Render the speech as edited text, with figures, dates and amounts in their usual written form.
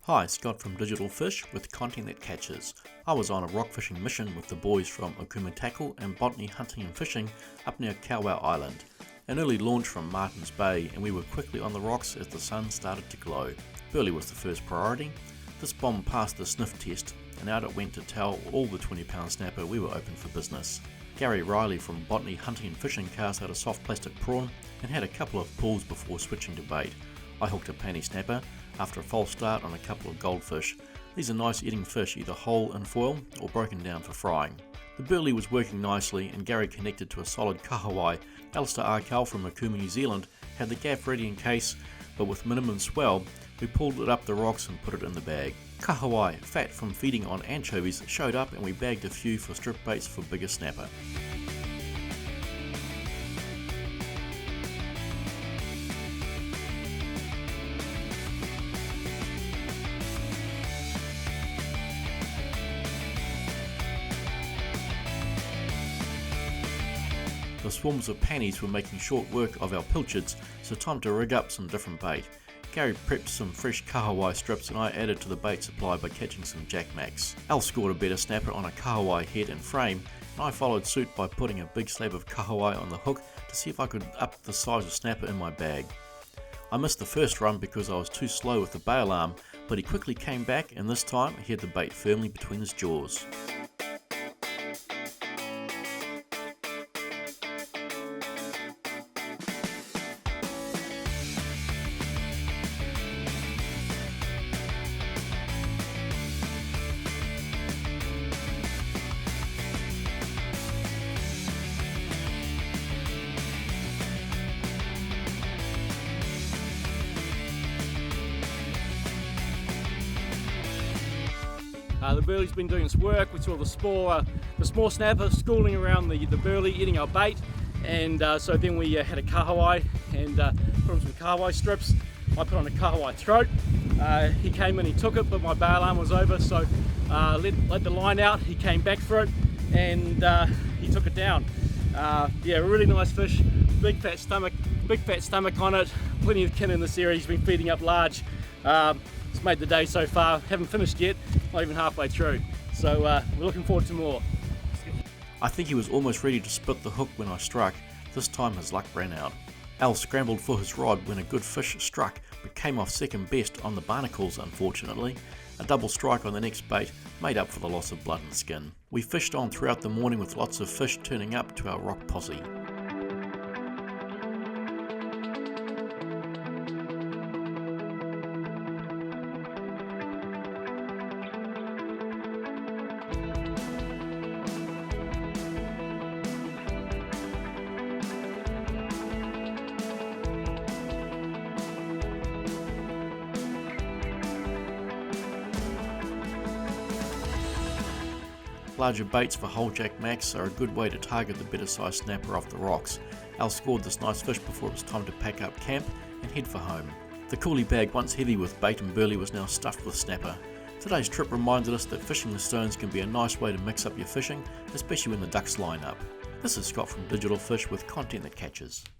Hi, Scott from Digital Fish with content that catches. I was on a rock fishing mission with the boys from Okumatako and botany hunting and fishing up near Kawau Island. An early launch from Martins Bay and we were quickly on the rocks as the sun started to glow. Berley was the first priority. This bomb passed the sniff test and out it went to tell all the 20-pound snapper we were open for business. Gary Riley from botany hunting and fishing cast out a soft plastic prawn and had a couple of pulls before switching to bait. I hooked a panny snapper after a false start on a couple of goldfish. These are nice eating fish, either whole in foil or broken down for frying. The berley was working nicely and Gary connected to a solid Kahawai. Alistair Arkell from Okuma, New Zealand had the gaff ready in case, but with minimum swell, we pulled it up the rocks and put it in the bag. Kahawai, fat from feeding on anchovies, showed up and we bagged a few for strip baits for bigger snapper. The swarms of pannies were making short work of our pilchards, so time to rig up some different bait. Gary prepped some fresh Kahawai strips and I added to the bait supply by catching some jackmax. Al scored a better snapper on a Kahawai head and frame, and I followed suit by putting a big slab of Kahawai on the hook to see if I could up the size of snapper in my bag. I missed the first run because I was too slow with the bail arm, but he quickly came back and this time he had the bait firmly between his jaws. The berley's been doing its work. We saw the small snapper schooling around the berley, eating our bait, and so then we had a Kahawai and put on some Kahawai strips. I put on a Kahawai throat. He came in, he took it, but my bail arm was over, so let the line out. He came back for it and he took it down. Yeah, really nice fish, big fat stomach on it. Plenty of kin in this area. He's been feeding up large. It's made the day so far. Haven't finished yet, not even halfway through. So we're looking forward to more. I think he was almost ready to split the hook when I struck. This time his luck ran out. Al scrambled for his rod when a good fish struck, but came off second best on the barnacles unfortunately. A double strike on the next bait made up for the loss of blood and skin. We fished on throughout the morning with lots of fish turning up to our rock posse. Larger baits for whole jackmax are a good way to target the better sized snapper off the rocks. Al scored this nice fish before it was time to pack up camp and head for home. The coolie bag, once heavy with bait and berley, was now stuffed with snapper. Today's trip reminded us that fishing the stones can be a nice way to mix up your fishing, especially when the ducks line up. This is Scott from Digital Fish with content that catches.